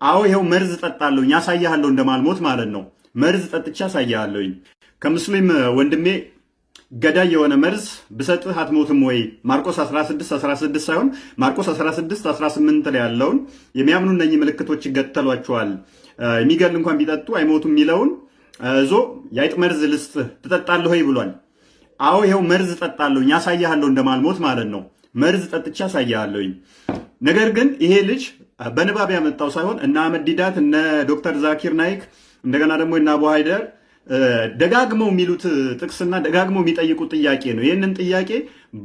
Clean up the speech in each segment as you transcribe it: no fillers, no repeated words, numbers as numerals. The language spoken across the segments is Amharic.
አዎ ይሄው መርዝ ጠጣለሁኝ ያሳያለሁ እንደማልሞት ማለት ነው። መርዝ ጠጥቻ ያሳያለሁኝ። ከሙስሊም ወንድሜ ገዳይ የሆነ መርዝ ብሰጥህ አትሞትም ወይ? ማርቆስ 16:16 ሳይሆን ማርቆስ 16:18 ላይ ያለውን የሚያምኑ እነኚህ ምልክቶች ይከተሏቸዋል፣ የሚገል እንኳን ቢጠጡ አይሞቱም የሚለውን እዞ የአይጥ መርዝ ልስጥህ ትጠጣለህ ወይ ብሏል። አዎ ይሄው መርዝ ጠጣለሁኝ ያሳያለሁ እንደማልሞት ማለት ነው። መርዝ ጠጥቻ ያሳያለሁኝ። ነገር ግን ይሄ ልጅ በንባብ ያመጣው ሳይሆን እነ አህመድ ዲዳት እነ ዶክተር ዛኪር ናይክ እንደገና ደግሞ እነ አቡ ሃይደር ደጋግመው የሚሉት ጥቅስና ደጋግመው የሚጠይቁት ጥያቄ ነው። ይህንን ጥያቄ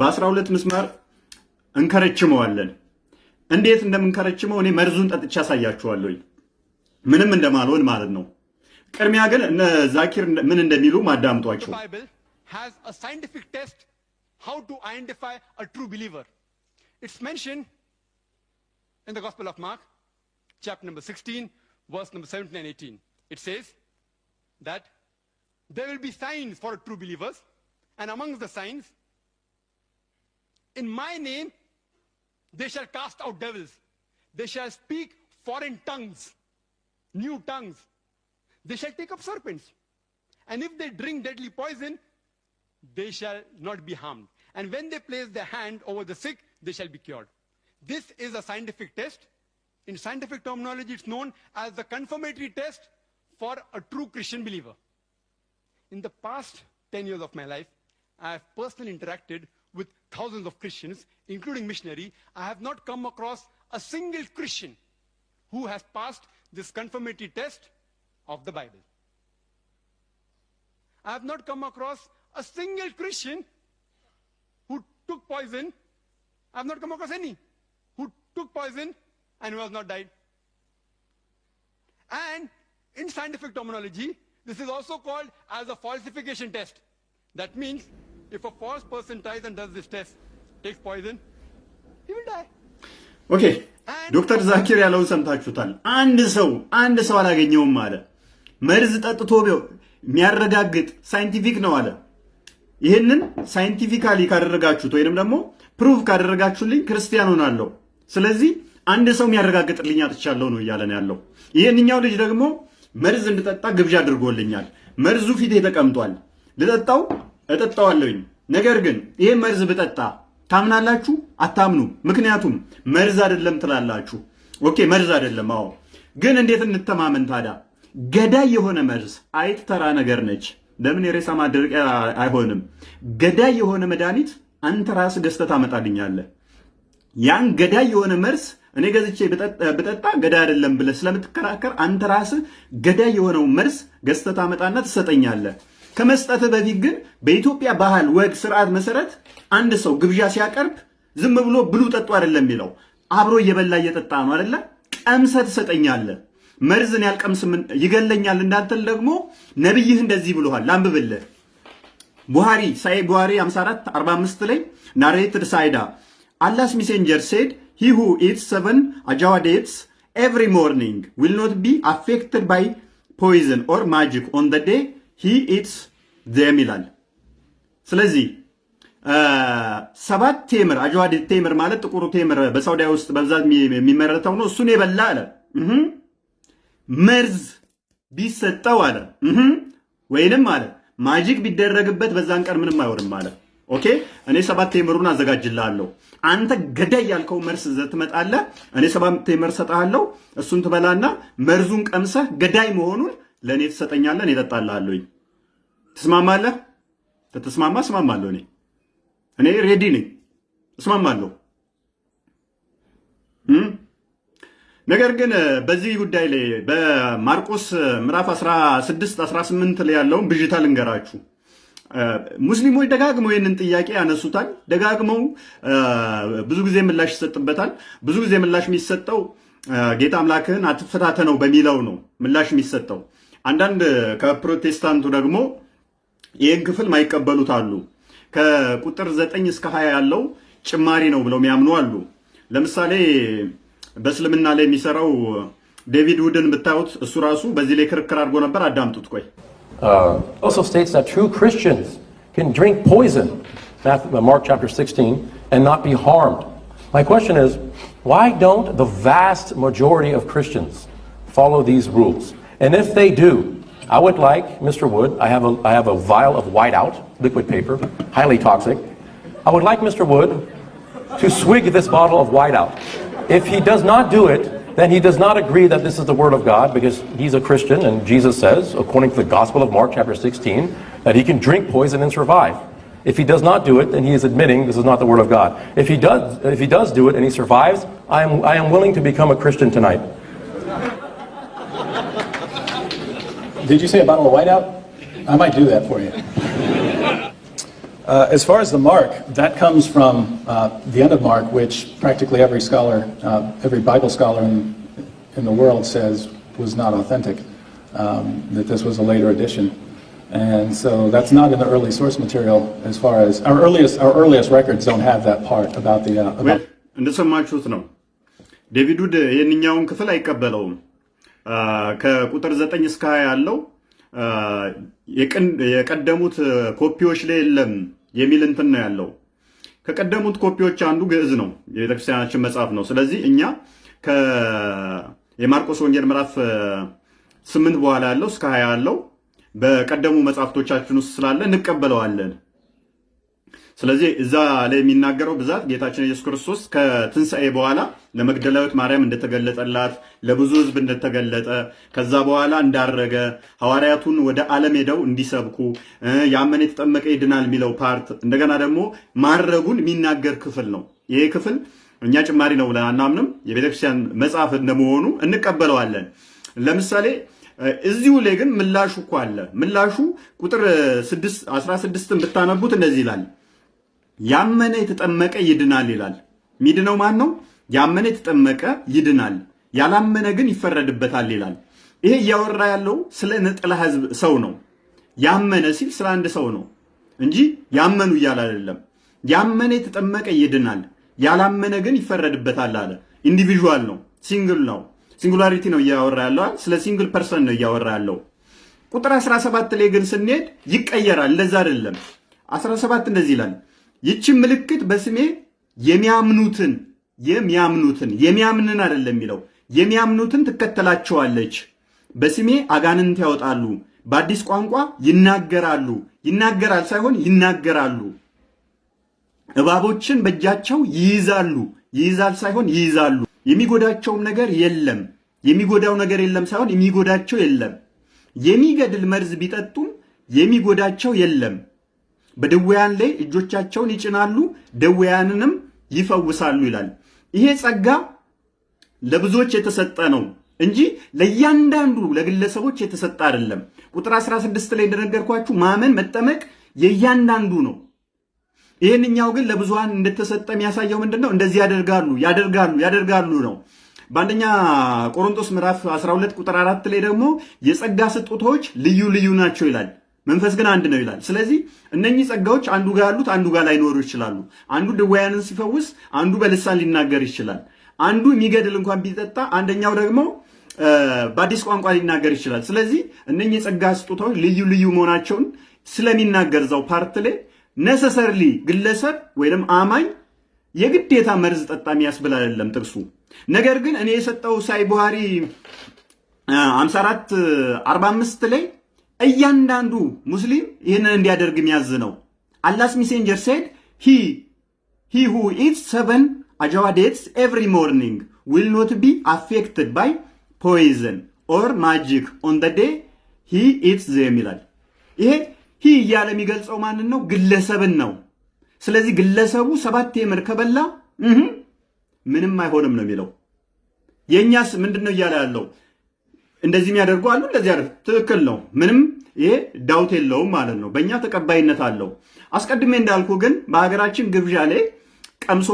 በ12 ምስማር እንከረችመዋለን። እንዴት እንደምንከረችመው እኔ መርዙን ጠጥቻ ያሳያችኋለሁ፣ ምንም እንደማልሆን ማለት ነው። ቅድሚያ ግን እነ ዛኪር ምን እንደሚሉ ማዳምጧቸው። has a scientific test how to identify a true believer. It's mentioned in the Gospel of Mark, chapter number 16, verse number 17 and 18. It says that there will be signs for true believers, and amongst the signs, in my name, they shall cast out devils. They shall speak foreign tongues, new tongues. They shall take up serpents. And if they drink deadly poison, they shall not be harmed. And when they place their hand over the sick, they shall be cured. This is a scientific test. In scientific terminology, it's known as the confirmatory test for a true Christian believer. In the past 10 years of my life, I have personally interacted with thousands of Christians, including missionary. I have not come across a single Christian who has passed this confirmatory test of the Bible. I have not come across a single Christian who took poison. I have not come across any who took poison and who has not died. And in scientific terminology, this is also called as a falsification test. That means if a false person tries and does this test, takes poison, he will die. Okay. ዶክተር ዛኪር ያለውን ሰምታችሁታል። አንድ ሰው አላገኘውም አለ። መርዝ ጠጥቶ የሚያረጋግጥ ሳይንቲፊክ ነው አለ። ይህንን ሳይንቲፊካሊ ካደረጋችሁት ወይንም ደግሞ ፕሩቭ ካደረጋችሁልኝ ክርስቲያን ሆናለሁ። ስለዚህ አንድ ሰው የሚያረጋግጥልኝ አጥቻለሁ ነው እያለ ነው ያለው። ይህንኛው ልጅ ደግሞ መርዝ እንድጠጣ ግብዣ አድርጎልኛል። መርዙ ፊቴ ተቀምጧል። ልጠጣው እጠጣዋለሁኝ። ነገር ግን ይሄ መርዝ ብጠጣ ታምናላችሁ? አታምኑ። ምክንያቱም መርዝ አይደለም ትላላችሁ። ኦኬ መርዝ አይደለም። አዎ ግን እንዴት እንተማመን ታዲያ? ገዳይ የሆነ መርዝ አይጥ ተራ ነገር ነች። ለምን የሬሳ ማድረቂያ አይሆንም? ገዳይ የሆነ መድኃኒት አንተ ራስ ገዝተህ ታመጣልኛለህ። ያን ገዳይ የሆነ መርዝ እኔ ገዝቼ ብጠጣ ገዳይ አይደለም ብለህ ስለምትከራከር አንተ ራስ ገዳይ የሆነው መርዝ ገዝተህ ታመጣና ትሰጠኛለህ። ከመስጠትህ በፊት ግን በኢትዮጵያ ባህል፣ ወግ፣ ስርዓት መሰረት አንድ ሰው ግብዣ ሲያቀርብ ዝም ብሎ ብሉ ጠጡ አይደለም የሚለው፣ አብሮ እየበላ እየጠጣ ነው አይደለ? ቀምሰህ ትሰጠኛለህ። መርዝን ያልቀምስም ይገለኛል እንዳንተል ደግሞ ነብይህ እንደዚህ ብሎሃል። ላንብብልህ። ቡሃሪ ሳይ ቡሃሪ 54:45 ላይ ናሬትድ ሳይዳ Allah's messenger said, he who eats 7 ajawa dates every morning will not be affected by poison or magic on the day he eats them ይላል። ስለዚህ 7 ቴምር አጃዋ ቴምር ማለት ጥቁሩ ቴምር በሳውዲ ውስጥ በብዛት የሚመረተው ነው። እሱን የበላ አለ መርዝ ቢሰጠው አለ ወይንም አለ ማጂክ ቢደረግበት በዛን ቀን ምንም አይሆንም አለ። ኦኬ እኔ 7 ቴምሩን አዘጋጅልሃለሁ። አንተ ገዳይ ያልከው መርዝ ይዘህ ትመጣለህ። እኔ 7 ቴምር ሰጣለሁ። እሱን ትበላና መርዙን ቀምሰህ ገዳይ መሆኑን ለኔ ትሰጠኛለህ። እኔ እጠጣልሃለሁ። ትስማማለህ? ተስማማ? እስማማለሁ። እኔ ሬዲ ነኝ። እስማማለሁ። ነገር ግን በዚህ ጉዳይ ላይ በማርቆስ ምዕራፍ 16:18 ላይ ያለውን ብዥታ ልንገራችሁ። ሙስሊሞች ደጋግመው ይህንን ጥያቄ ያነሱታል። ደጋግመው ብዙ ጊዜ ምላሽ ይሰጥበታል። ብዙ ጊዜ ምላሽ የሚሰጠው ጌታ አምላክህን አትፈታተነው በሚለው ነው ምላሽ የሚሰጠው። አንዳንድ ከፕሮቴስታንቱ ደግሞ ይህን ክፍል ማይቀበሉት አሉ። ከቁጥር 9 እስከ 20 ያለው ጭማሪ ነው ብለው የሚያምኑ አሉ። ለምሳሌ በእስልምና ላይ የሚሰራው ዴቪድ ውድን ብታዩት እሱ ራሱ በዚህ ላይ ክርክር አድርጎ ነበር። አዳምጡት። ቆይ also states that true Christians can drink poison, Mark chapter 16, and not be harmed. My question is, why don't the vast majority of Christians follow these rules. And if they do, I would like, Mr. Wood, I have a vial of whiteout, liquid paper, highly toxic. I would like Mr. Wood to swig this bottle of whiteout. If he does not do it, then he does not agree that this is the word of God, because he's a Christian, and Jesus says, according to the Gospel of Mark chapter 16, that he can drink poison and survive. If he does not do it, then he is admitting this is not the word of God. If he does do it and he survives, I am willing to become a Christian tonight. Did you say a bottle of whiteout? I might do that for you. As far as the mark, that comes from the end of Mark, which practically every scholar, every Bible scholar in the world says was not authentic, that this was a later addition. And so that's not in the early source material. As far as our earliest records don't have that part about the እንደሰማችሁት ነው። ዴቪድ ውድ የኛውን ክፍል አይቀበለውም። ከቁጥር 9 እስከ 20 ያለው የቀደሙት ኮፒዎች ላይ የለም የሚል እንትን ነው ያለው። ከቀደሙት ኮፒዎች አንዱ ግዕዝ ነው፣ የቤተክርስቲያናችን መጽሐፍ ነው። ስለዚህ እኛ የማርቆስ ወንጌል ምዕራፍ 8 በኋላ ያለው እስከ 20 ያለው በቀደሙ መጽሐፍቶቻችን ውስጥ ስላለ እንቀበለዋለን። ስለዚህ እዛ ላይ የሚናገረው ብዛት ጌታችን ኢየሱስ ክርስቶስ ከትንሣኤ በኋላ ለመግደላዊት ማርያም እንደተገለጠላት፣ ለብዙ ሕዝብ እንደተገለጠ፣ ከዛ በኋላ እንዳረገ፣ ሐዋርያቱን ወደ ዓለም ሄደው እንዲሰብኩ፣ ያመነ የተጠመቀ ይድናል የሚለው ፓርት፣ እንደገና ደግሞ ማረጉን የሚናገር ክፍል ነው። ይሄ ክፍል እኛ ጭማሪ ነው ብለን አናምንም። የቤተክርስቲያን መጽሐፍ እንደመሆኑ እንቀበለዋለን። ለምሳሌ እዚሁ ላይ ግን ምላሹ እኮ አለ። ምላሹ ቁጥር 16ን ብታነቡት እንደዚህ ይላል፣ ያመነ የተጠመቀ ይድናል ይላል። ሚድነው ማን ነው? ያመነ የተጠመቀ ይድናል፣ ያላመነ ግን ይፈረድበታል ይላል። ይሄ እያወራ ያለው ስለ ነጠላ ህዝብ ሰው ነው። ያመነ ሲል ስለ አንድ ሰው ነው እንጂ ያመኑ እያለ አይደለም። ያመነ የተጠመቀ ይድናል፣ ያላመነ ግን ይፈረድበታል አለ። ኢንዲቪዥዋል ነው፣ ሲንግል ነው፣ ሲንጉላሪቲ ነው እያወራ ያለው። ስለ ሲንግል ፐርሰን ነው እያወራ ያለው። ቁጥር 17 ላይ ግን ስንሄድ ይቀየራል። እንደዛ አይደለም። 17 እንደዚህ ይላል፣ ይህችን ምልክት በስሜ የሚያምኑትን የሚያምንን አይደለም የሚለው፣ የሚያምኑትን ትከተላቸዋለች። በስሜ አጋንንት ያወጣሉ፣ በአዲስ ቋንቋ ይናገራሉ። ይናገራል ሳይሆን ይናገራሉ። እባቦችን በእጃቸው ይይዛሉ። ይይዛል ሳይሆን ይይዛሉ። የሚጎዳቸውም ነገር የለም። የሚጎዳው ነገር የለም ሳይሆን የሚጎዳቸው የለም። የሚገድል መርዝ ቢጠጡም የሚጎዳቸው የለም። በደዌያን ላይ እጆቻቸውን ይጭናሉ፣ ደዌያንንም ይፈውሳሉ ይላል። ይሄ ጸጋ ለብዙዎች የተሰጠ ነው እንጂ ለእያንዳንዱ ለግለሰቦች የተሰጠ አይደለም። ቁጥር 16 ላይ እንደነገርኳችሁ ማመን መጠመቅ የእያንዳንዱ ነው። ይህንኛው ግን ለብዙሃን እንደተሰጠ የሚያሳየው ምንድነው? እንደዚህ ያደርጋሉ ነው። በአንደኛ ቆሮንቶስ ምዕራፍ 12 ቁጥር 4 ላይ ደግሞ የጸጋ ስጦታዎች ልዩ ልዩ ናቸው ይላል፣ መንፈስ ግን አንድ ነው ይላል። ስለዚህ እነኚህ ጸጋዎች አንዱ ጋር ያሉት አንዱ ጋር ላይኖሩ ይችላሉ። አንዱ ድውያንን ሲፈውስ፣ አንዱ በልሳን ሊናገር ይችላል። አንዱ የሚገድል እንኳን ቢጠጣ፣ አንደኛው ደግሞ በአዲስ ቋንቋ ሊናገር ይችላል። ስለዚህ እነኚህ የጸጋ ስጦታዎች ልዩ ልዩ መሆናቸውን ስለሚናገር እዛው ፓርት ላይ ነሰሰርሊ ግለሰብ ወይም አማኝ የግዴታ መርዝ ጠጣ የሚያስብል አይደለም ጥቅሱ። ነገር ግን እኔ የሰጠው ሳይ ቡሃሪ 54:45 ላይ እያንዳንዱ ሙስሊም ይህንን እንዲያደርግ የሚያዝ ነው። አላስ ሜሴንጀር ሴድ he who eats 7 ajwa dates every morning will not be affected by poison or magic on the day he eats them ይላል። ይሄ እያለ የሚገልጸው ማንን ነው? ግለሰብን ነው። ስለዚህ ግለሰቡ 7 ቴምር ከበላ ምንም አይሆንም ነው የሚለው። የኛስ ምንድነው እያለ ያለው? እንደዚህ የሚያደርጉ አሉ፣ እንደዚህ ያደርጉ። ትክክል ነው። ምንም ይሄ ዳውት የለውም ማለት ነው። በእኛ ተቀባይነት አለው። አስቀድሜ እንዳልኩ ግን በሀገራችን ግብዣ ላይ ቀምሶ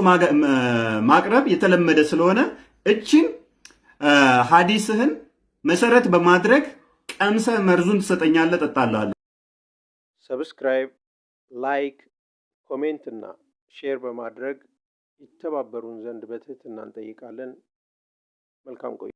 ማቅረብ የተለመደ ስለሆነ እችን ሐዲስህን መሰረት በማድረግ ቀምሰ መርዙን ትሰጠኛለህ፣ ጠጣላለሁ። ሰብስክራይብ፣ ላይክ፣ ኮሜንት እና ሼር በማድረግ ይተባበሩን ዘንድ በትህትና እንጠይቃለን። መልካም ቆይ